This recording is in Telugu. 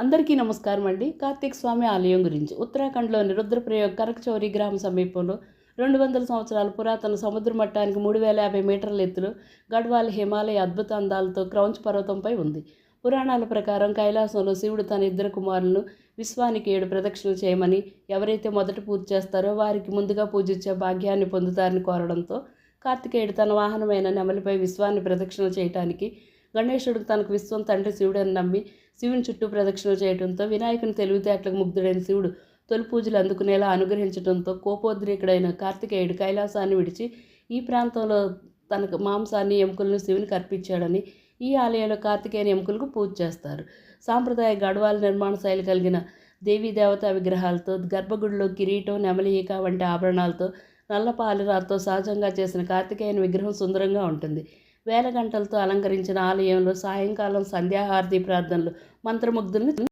అందరికీ నమస్కారం అండి. కార్తీక స్వామి ఆలయం గురించి ఉత్తరాఖండ్లోని రుద్రప్రయాగ్ కరక్చౌరి గ్రామ సమీపంలో 200 సంవత్సరాల పురాతన సముద్ర మట్టానికి 3050 మీటర్ల ఎత్తులో గఢ్వాల్ హిమాలయ అద్భుత అందాలతో క్రౌంచ్ పర్వతంపై ఉంది. పురాణాల ప్రకారం కైలాసంలో శివుడు తన ఇద్దరు కుమారులను విశ్వానికి 7 ప్రదక్షిణలు చేయమని, ఎవరైతే మొదట పూజ చేస్తారో వారికి ముందుగా పూజించే భాగ్యాన్ని పొందుతారని కోరడంతో కార్తికేయుడు తన వాహనమైన నెమలిపై విశ్వాన్ని ప్రదక్షిణలు చేయటానికి, గణేశుడు తనకు విశ్వం తండ్రి శివుడని నమ్మి శివుని చుట్టూ ప్రదక్షిణలు చేయడంతో వినాయకుని తెలివితేటలకు ముగ్ధుడైన శివుడు తొలి పూజలు అందుకునేలా అనుగ్రహించడంతో కోపోద్రేకుడైన కార్తికేయుడు కైలాసాన్ని విడిచి ఈ ప్రాంతంలో తనకు మాంసాన్ని ఎముకలను శివునికి అర్పించాడని ఈ ఆలయంలో కార్తికేయుని ఎముకలకు పూజ చేస్తారు. సాంప్రదాయ గఢ్వాల్ నిర్మాణ శైలి కలిగిన దేవీ దేవతా విగ్రహాలతో, గర్భగుడిలో కిరీటం, నెమలి ఈక వంటి ఆభరణాలతో, నల్ల పాలిరాతో సహజంగా చేసిన కార్తికేయుని విగ్రహం సుందరంగా ఉంటుంది. వేల గంటలతో అలంకరించిన ఆలయంలో సాయంకాలం సంధ్యాహారతి ప్రార్థనలు మంత్రముగ్ధుల్ని